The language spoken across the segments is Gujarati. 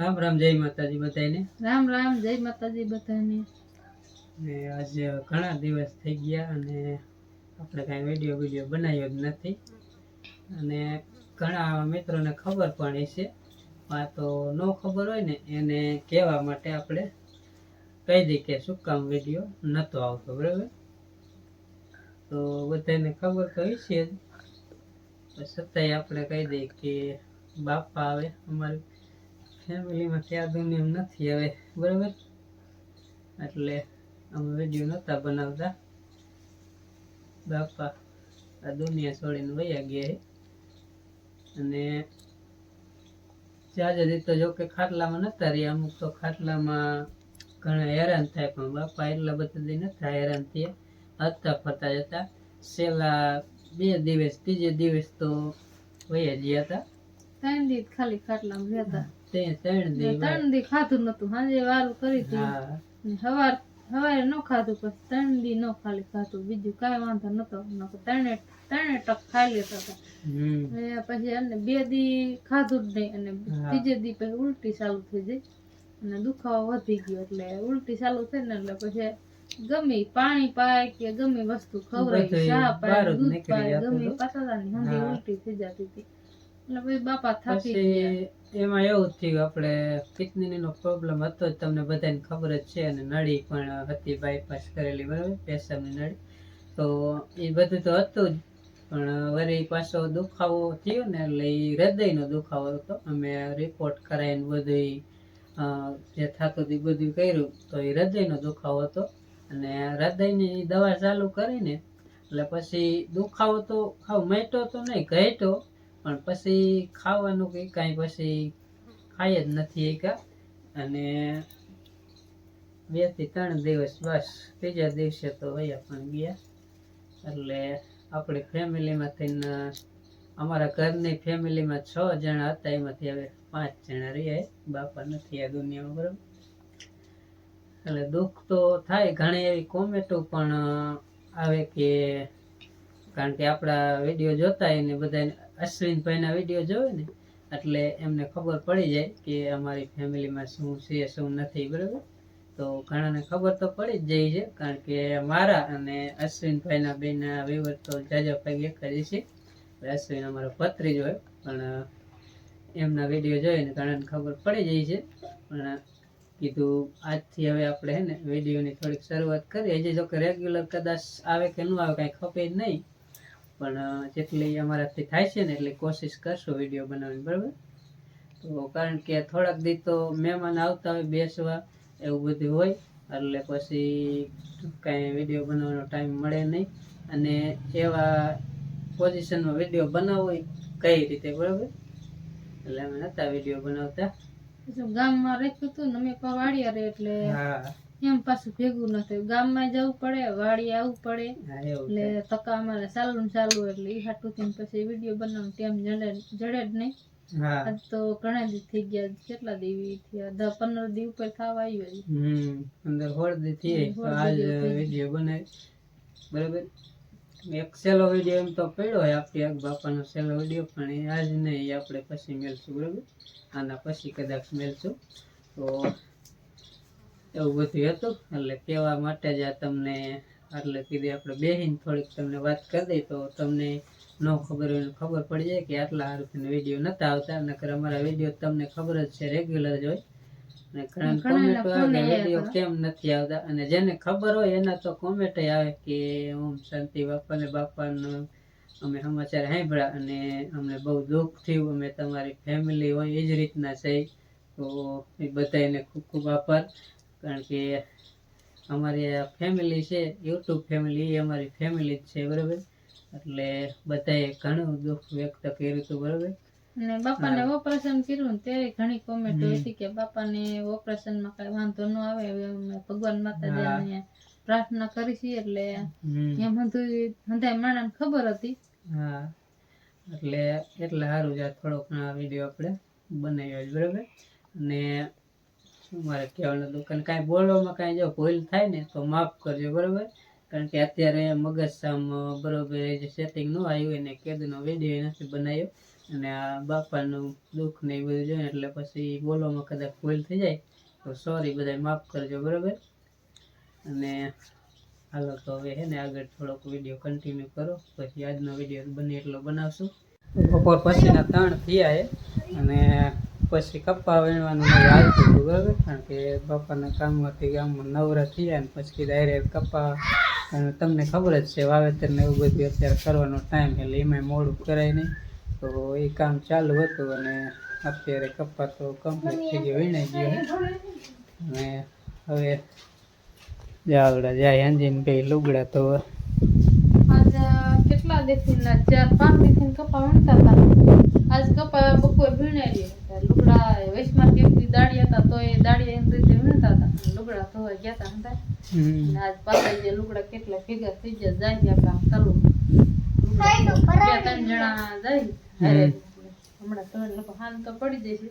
રામ રામ જય માતાજી બધાને. રામ રામ જય માતાજી બધાને. ને આજે ઘણા દિવસ થઈ ગયા અને આપણે કાંઈ વિડીયો બનાવ્યો જ નથી અને ઘણા મિત્રોને ખબર પણ હશે, આ તો ન ખબર હોય ને એને કહેવા માટે આપણે કહી દઈએ કે શું કામ વિડીયો નહોતો આવતો, બરાબર. તો બધાને ખબર તો હશે જ, છતાંય આપણે કહી દઈએ કે બાપા આવે અમારી ફેમિલીમાંથી આ દુનિયામાં નથી હવે, બરાબર. એટલે અમે વિડીયો નહોતા બનાવતા, બાપા આ દુનિયા છોડીને વયા ગયા અને જાજે તો જો કે ખાટલામાં નતા રહ્યા, અમુક તો ખાટલામાં ઘણા હેરાન થાય, પણ બાપા એટલા બધા દી નતા હેરાન થયા, હરતા ફરતા જતા. છેલ્લા 2 દિવસ, ત્રીજે દિવસ તો વયા ગયા હતા. 3 દી ખાલી ખાટલામાં રહ્યા હતા. 3 દી ખાધું નતું, સાંજે વારું કરી હતી, સવારે ન ખાધું, પછી 3 દી ન ખાલી ખાધું, બીજું કાંઈ વાંધો નતો. ત્રણે ટક ખાઈ લેતા હતા. પછી અને 2 દી ખાધું જ નહીં, અને ત્રીજે દી પછી ઉલટી ચાલુ થઈ ગઈ અને દુખાવો વધી ગયો. એટલે ઉલટી ચાલુ થઈ ને એટલે પછી ગમે પાણી પાય કે ગમે વસ્તુ ખવડાવી, ચા પાય, દૂધ પાય, ગમે પાછળની હંધી ઉલટી થઈ જતી હતી. એટલે પછી બાપા થાકી ગયા. એમાં એવું થયું, આપણે કિડનીનો પ્રોબ્લેમ હતો જ, તમને બધાને ખબર જ છે, અને નળી પણ હતી બાયપાસ કરેલી, બરાબર, પેશાબની નળી. તો એ બધું તો હતું જ, પણ વળી પાછો દુખાવો થયો ને એટલે એ હૃદયનો દુખાવો હતો. અમે રિપોર્ટ કરાવીને બધું જે થતું હતું બધું કર્યું, તો એ હૃદયનો દુખાવો હતો. અને હૃદયની દવા ચાલુ કરીને એટલે પછી દુખાવો તો ખાવ મટ્યો તો નહીં, ઘટ્યો, પણ પછી ખાવાનું કંઈ કાંઈ પછી ખાઈ જ નથી એકા. અને 2 થી 3 દિવસ બસ, ત્રીજા દિવસે તો વયા પણ ગયા. એટલે આપણી ફેમિલીમાં થઈને અમારા ઘરની ફેમિલીમાં 6 જણા હતા, એમાંથી હવે 5 જણા રહ્યા, બાપા નથી આ દુનિયામાં, બરાબર. એટલે દુઃખ તો થાય. ઘણી એવી કોમેન્ટો પણ આવે કે, કારણ કે આપણા વિડીયો જોતા હોય ને બધા અશ્વિનભાઈના વિડીયો જોવે ને એટલે એમને ખબર પડી જાય કે અમારી ફેમિલીમાં શું છે શું નથી, બરાબર. તો ઘણાને ખબર તો પડી જ જાય છે, કારણ કે મારા અને અશ્વિનભાઈના બેના વિવર તો જાજા ભાઈ એક જ છે. અશ્વિન અમારો ભત્રીજો હોય, પણ એમના વિડીયો જોઈને ઘણાને ખબર પડી જાય છે. પણ કીધું આજથી હવે આપણે હે ને વિડીયોની થોડીક શરૂઆત કરીએ. હજી જો કે રેગ્યુલર કદાચ આવે કે ન આવે કાંઈ ખપે જ નહીં, પણ જેટલી અમારાથી થાય છે ને એટલી કોશિશ કરશું વિડીયો બનાવવાની, બરાબર. તો કારણ કે થોડાક દી તો મહેમાન આવતા હોય બેસવા, એવું બધું હોય, એટલે પછી કાંઈ વિડીયો બનાવવાનો ટાઈમ મળે નહીં. અને એવા પોઝિશનમાં વિડીયો બનાવવો હોય કઈ રીતે, બરાબર. એટલે અમે નતા વિડીયો બનાવતા. ગામમાં રાખ્યું હતું ને અમે વાડિયા રે, એટલે એમ પાછું ભેગું ન થયું. ગામમાં જવું પડે, વાડીએ આવવું પડે, એટલે તકા અમારે ચાલુ એટલે એ હાટું થઈને પછી વિડીયો બનાવવાનો ટાઈમ જડે જ નહીં. આજ તો ઘણા દી થઈ ગયા, કેટલા દી થયા, 10-15 દી ઉપર થવા આવ્યું. 15-16 દી થી આજ વિડીયો બનાવી, બરાબર. એક છેલ્લો વિડીયો એમ તો પડ્યો હોય આપણી એક બાપાનો છેલ્લો વિડીયો, પણ એ આજ નહીં, આપણે પછી મેળશું, બરાબર. આના પછી કદાચ મેળશું. તો એવું બધું હતું, એટલે કહેવા માટે જ આ તમને એટલે કીધી આપણે બેહીને થોડીક તમને વાત કરી દઈ, તો તમને ન ખબર હોય ખબર પડી જાય કે આટલા સારું વિડીયો નતા આવતા. નકર અમારા વિડીયો તમને ખબર જ છે રેગ્યુલર જ હોય. અને ઘણા કોમેન્ટ આવે વિડીયો કેમ નથી આવતા, અને જેને ખબર હોય એના તો કોમેન્ટ આવે કે ઓમ શાંતિ બાપાનો અમે સમાચાર સાંભળ્યા અને અમને બહુ દુઃખ થયું, અમે તમારી ફેમિલી હોય એ જ રીતના છે. તો એ બધાને ખૂબ ખૂબ આભાર, કારણ કે અમારી આ ફેમિલી છે, યુટ્યુબ ફેમિલી, એ અમારી ફેમિલી જ છે, બરાબર. એટલે બધાએ ઘણું દુઃખ વ્યક્ત કર્યું હતું, બરાબર. અને બાપાને ઓપરેશન કર્યું ને ત્યારે ઘણી કોમેન્ટ હતી કે બાપાને ઓપરેશનમાં કઈ વાંધો ન આવે, અમે ભગવાન માતાજીને પ્રાર્થના કરી છે. એટલે એમ હંધાય માણસને ખબર હતી. હા, એટલે સારું છે થોડોક આ વિડીયો આપણે બનાવ્યો છે, બરાબર. અને શું મારે કહેવાનું હતું, કાંઈ બોલવામાં કાંઈ જો ભૂલ થાય ને તો માફ કરજો, બરાબર. કારણ કે અત્યારે મગજ સામ બરોબર જે સેટિંગ ન આવ્યું એને કેદનો વિડીયો નથી બનાવ્યો, અને આ બાપાનું દુઃખ ને એ બધું જોઈએ એટલે પછી બોલવામાં કદાચ ભૂલ થઈ જાય તો સોરી, બધા માફ કરજો, બરાબર. અને હાલો તો હવે હે ને આગળ થોડોક વિડીયો કન્ટિન્યુ કરો, પછી આજનો વિડીયો બને એટલો બનાવશું. બપોર પછીના 3 થયા છે અને પછી કપ્પા વીણવાનું હાલતું હતું, બરાબર. કારણ કે બાપાના કામમાંથી ગામમાં નવરા થયા અને પછી ડાયરેક્ટ કપ્પા, અને તમને ખબર જ છે વાવેતર ને એવું બધું અત્યારે કરવાનો ટાઈમ એટલે એમાં મોડું કરાય નહીં, તો એ કામ ચાલુ હતું. અને અત્યારે કપ્પા તો કમ્પ્લીટ થઈ ગયો, વીણાઈ ગયો. અને હવે જાવડા જાય અંજીને બે લુગડા તો આજ કેટલા દેખીને 4-5 દેખીને કપા વીણતા હતા. આજ કપા બપોર વીણાઈ ગયા. લુગડા વૈશમાં કેટલી દાડી હતા તો એ દાડી એમ રીતે વીણતા હતા. લુગડા ધોવા ગયા હતા. અને આજ પાછા જે લુગડા કેટલા ભેગા થઈ ગયા જાય કામ ચાલુ. 2-3 જણા જાય હમણાં તો લોકો હાલ તો પડી જશે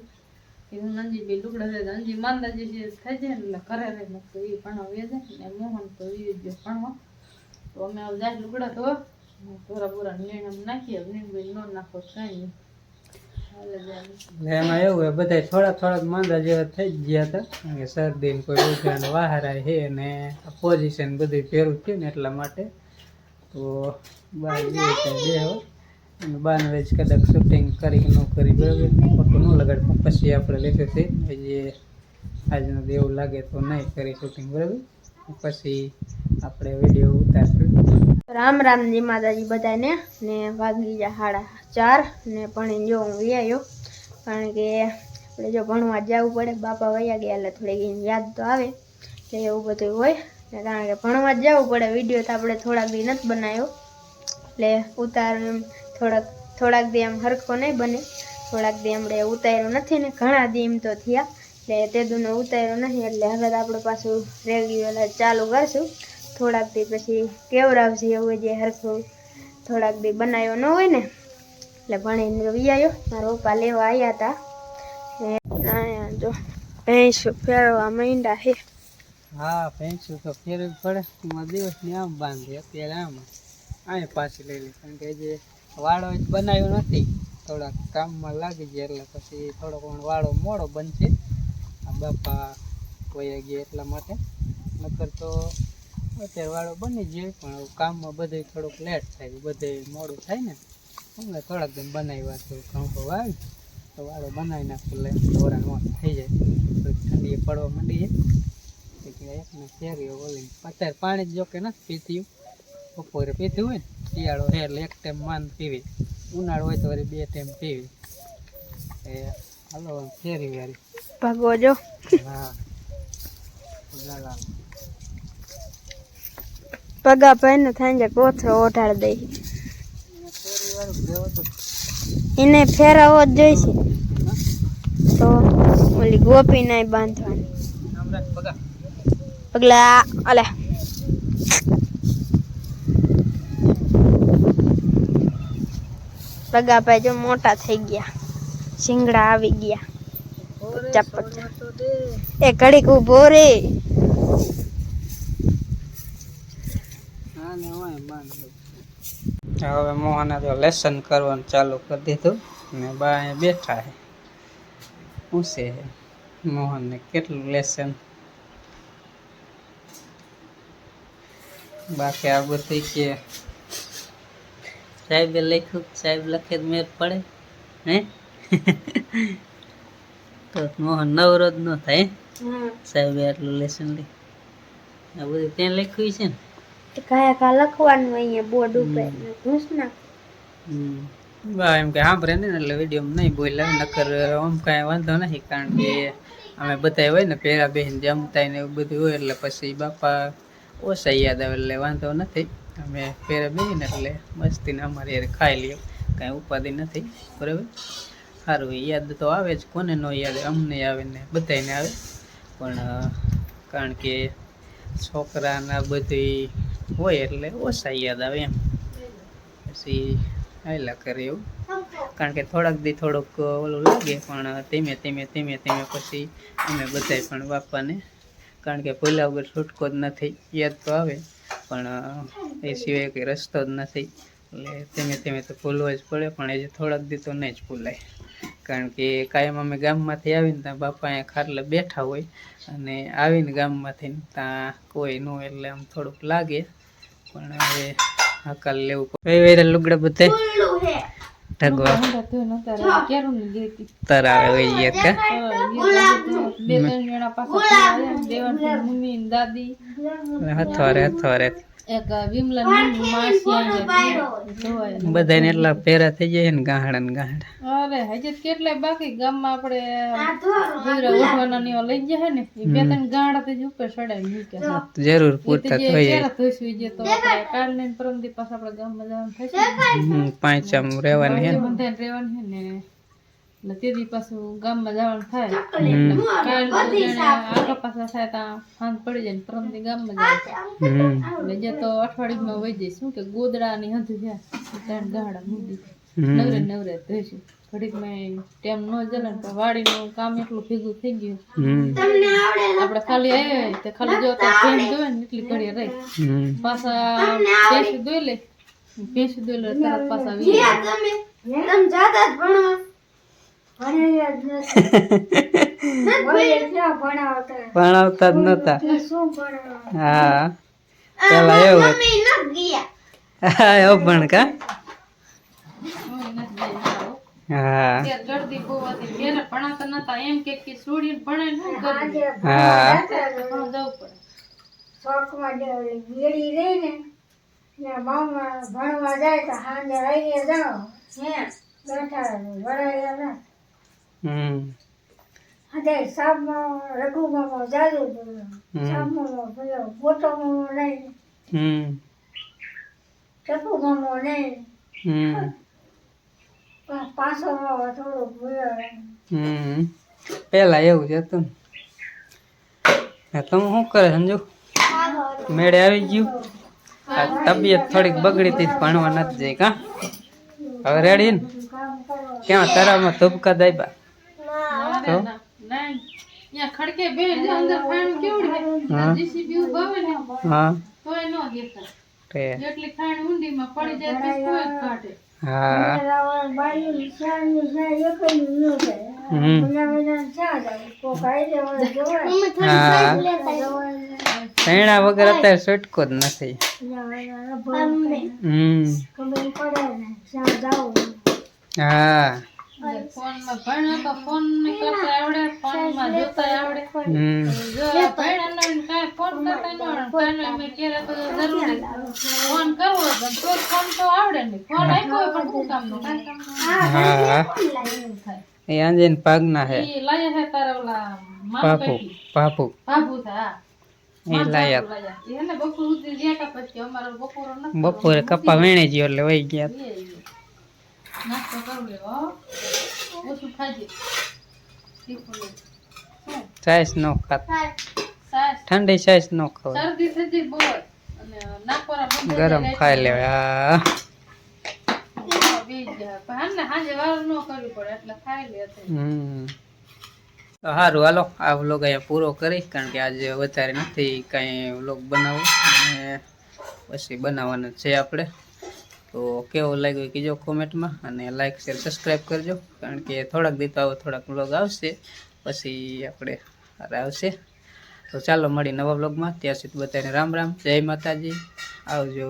કે હું અંજી બે લુગડા થાય અંજી માંદા જે થઈ જાય ને એટલે કરે રહે તો એ ભણવા જાય ને મોહન તો એ જ ભણવા. તો અમે જાય લુગડા ધોવા થોડા બોરા નીણ નાખીએ, નીણ ન નાખો કઈ નહીં. એમાં એવું હોય બધા થોડાક માંદા જેવા થઈ જ ગયા હતા, કારણ કે શરદી ને કોઈ ઉઠાને વાહરાય છે અને પોઝિશન બધું ભેરું થયું ને એટલા માટે. તો બહાર જઈએ ત્યાં બેહો અને બાનવેજ કદાચ શૂટિંગ કરી કે ન કરી, બરાબર, ખોટું ન લગાડતા. પછી આપણે લીધું છે જે આજનું એવું લાગે તો નહીં કરી શૂટિંગ, બરાબર. પછી આપણે વિડીયો ઉતારશું. રામ રામ જી માતાજી બધાને. ને વાગી ગયા 4:30 ને પણ જો હું વ્યાયો, કારણ કે આપણે જો ભણવા જવું પડે. બાપા વયા ગયા એટલે થોડી યાદ તો આવે એટલે એવું બધું હોય ને, કારણ કે ભણવા જવું પડે. વિડીયો તો આપણે થોડાક દી નથી બનાવ્યો એટલે ઉતાર થોડાક દી આમ હરખો નહીં બને. થોડાક દી આપણે ઉતાર્યો નથી ને, ઘણા દી એમ તો થયા એટલે તે દૂનો ઉતાર્યો નથી. એટલે હવે આપણે પાછું રેગ્યુલર ચાલુ કરશું. થોડાક દી પછી કેવરાવશે એવું જે હરખું થોડાક દી બનાવ્યો ન હોય ને. એટલે ભણીને વિયાયો. મારા પપ્પા લેવા આવ્યા હતા. અહીંયા જો ભેંસું ફેરવા માંડ્યા છે. હા, ભેંસું તો ફેરવી પડે. એમાં દિવસની આમ બાંધી, અત્યારે આમ અહીં પાછી લઈ લે, કારણ કે જે વાળો બનાવ્યો નથી, થોડાક કામમાં લાગી ગયા એટલે પછી થોડોક વાળો મોડો બનશે. આ બાપા વયા ગયા એટલા માટે, નકર તો અત્યારે વાળો બની જાય. પણ કામમાં બધે થોડુંક લેટ થાય, બધે મોડું થાય ને. હમણાં થોડાક દિન બનાવ્યા તો ઘઉં બહુ આવે તો વાળો બનાવી નાખું, એટલે દોરા નોટ થઈ જાય. ઠંડી પડવા માંડી જાય એકને ફેર્યો બોલી. અત્યારે પાણી જ જોકે નથી પીત્યું, બપોરે પીધું હોય ને. શિયાળો છે એટલે એક ટાઈમ માંદ પીવી, ઉનાળો હોય તો વળી 2 ટાઈમ પીવી. એ હાલો ફેરી વારી ભાગો જો. હા, પગા ભાઈને થાય છે કોથળો ઓઢાડી દઈ. એને ફેરાવો જ જોઈશે તો ઓલી ગોપી નહીં બાંધવાની. પગલા અલે પગા ભાઈ જો મોટા થઈ ગયા, શિંગડા આવી ગયા. એ ઘડીક ઉભો રે. હવે મોહને તો લેસન કરવાનું ચાલુ કરી દીધું ને બા અહીંયા બેઠા છે, પૂછે છે મોહનને કેટલું લેસન. બાકી આ બધી કે સાહેબે લખ્યું, સાહેબ લખે તો મેર પડે હે. તો મોહન નવરો જ ન થાય, સાહેબે આટલું લેસન લે. આ બધું ત્યાં લખ્યું છે ને, કયા લખવાનું અહીંયા બોર્ડ ઉપર ઘૂસ નાખ. બા એમ કે સાંભળે ને એટલે વિડીયો નહીં બોલ્યા, નકર આમ કાંઈ વાંધો નથી. કારણ કે અમે બધા હોય ને પેરા બેન જમતા ને એવું બધું હોય એટલે પછી બાપા ઓછા યાદ આવે એટલે વાંધો નથી. અમે પેરા બેહીને એટલે મસ્તીને અમારી યાર ખાઈ લઈએ, કાંઈ ઉપાધિ નથી, બરાબર. સારું યાદ તો આવે જ, કોને ન યાદ આવે, અમને આવે ને બધાને આવે. પણ કારણ કે છોકરાના બધી હોય એટલે ઓછા યાદ આવે એમ. પછી હાલ્યા કરે એવું, કારણ કે થોડાક દી થોડુંક ઓલું લાગે, પણ ધીમે ધીમે પછી અમે બધાય પણ બાપાને, કારણ કે ભૂલ્યા વગર છૂટકો જ નથી. યાદ તો આવે પણ એ સિવાય કંઈ રસ્તો જ નથી. એટલે ધીમે ધીમે તો ભૂલવા જ પડે, પણ એ થોડાક દી તો નહીં જ ભૂલાય, કારણ કે કાયમ અમે ગામમાંથી આવીને ત્યાં બાપા અહીંયા ખાટલે બેઠા હોય, અને આવીને ગામમાંથી ત્યાં કોઈ ન હોય એટલે આમ થોડુંક લાગે, પણ હવે હકાલ લેવું પડે. લુગડા બધા ઢગવા તરાવે હોય કે 2-3 જણા પાછા મમ્મી ને દાદી હથવારે એક વિમલા માસી બધાને એટલા પેરા થઈ જાય ને ગાહડા ને ગાહડા. અરે હજી કેટલાય બાકી ગામમાં આપણે ઉઠવાના ને લઈ જાય ને, 2-3 ગાંડા તો ઉપર ચડાવી મૂક્યા જરૂર પૂરતા થઈ તો કાલ ને પરમ દી પાછા આપણે ગામમાં જવાનું થશે. પાંચમ રહેવાની હે બંધાઈને રહેવાનું છે ને, એટલે તે દી પાછું ગામમાં જવાનું થાય. કાલ આગળ પાછા થાય ત્યાં સાંજ પડી જાય ને પરમ દી ગામમાં જવાનું. એટલે જે તો અઠવાડિયામાં વહી જાય, શું કે ગોદડા ની હંધુ છે 3 ગાંડા મૂકી નવરે ધોઈશું. ઘડીકમાં ટાઈમ ન જલે ને વાડીનું કામ એટલું ભેગું થઈ ગયું. આપણે ખાલી આવ્યા તો ખાલી જો ભેંસ ધોવે ને એટલી ઘડીએ રહી, પાછા ભેંસ ધોઈ લે તરત પાછા ભણાવતા જ નતા. હા પેલા એવું ભણ કા. હા ગરદી બહુ હતી, પેલા ભણાવતા નતા, એમ કે છોડીને ભણે ને શું કરવું. હા જવું પડે. શોખમાં ગેડી રહી ને ત્યાં બામમાં ભણવા જાય તો સાંજે આવીને જાઓ બેઠા વળાયા ના સાબમાં રઘુમાં જાજુ સાબમાં મોટો મામો નહીં, ટપુ મામો નહીં, પાછો થોડુંક પેલા એવું જ હતું ને. તમે શું કરે સંજુ? મેળે આવી ગયું. તબિયત થોડીક બગડી હતી, ભણવા નથી જઈ કા. હવે રેડી ને? ક્યાં તરામાં ધબકા દાયબા તો ખડકે બે અંદર ખાણ કેવડી જીસીબી ઉભાવે ને તોય ન દેખાય, એટલી ખાણ ઊંડીમાં પડી જાય તો કોઈ કાઢે. હા સૈણા વગર અત્યારે છૂટકો જ નથી. હા ફોનમાં ભણ્યો તો ફોન કરતા આવડે, ફોનમાં જોતા આવડે. જો ભણ્યા ને કાંઈ ફોન કરતા ન આવડે, મેં ક્યારે તો જરૂરી ફોન કરવો તો ફોન તો આવડે ને, ફોન આપ્યો પણ શું કામનો, કાંઈ કામનો. હા એ આંજન પાગના હે ઈ લાયા છે તારા ઓલા પાપુ પાપુ બાબુ થા એ લાયા એને બપોર સુધી જ્યાં પછી અમારો બપોરો ન બપોરે કપા વેણે ગયો એટલે વહી ગયા. નાસ્તો કરું લેવો ઓછું ખાજે. સાઈસ નો ખાત, ઠંડી સાઈસ નો ખાવ, શરદી થઈ બહુ અને નાકોરા બંધ ગરમ ખાઈ લેવા. હાજે વાર ન કરવી પડે એટલે ખાઈ લે. સારું હાલો, આ વ્લોગ અહીંયા પૂરો કરી, કારણ કે આજે વધારે નથી કાંઈ વ્લોગ બનાવવો, અને પછી બનાવવાનું છે આપણે. તો કેવો લાગ્યો કીજો કોમેન્ટમાં, અને લાઈક શેર સબસ્ક્રાઈબ કરજો, કારણ કે થોડાક દી તો આવો થોડાક વ્લોગ આવશે, પછી આપણે આવશે. તો ચાલો મળી નવા વ્લોગમાં, ત્યાં સુધી બધાને રામ રામ, જય માતાજી, આવજો.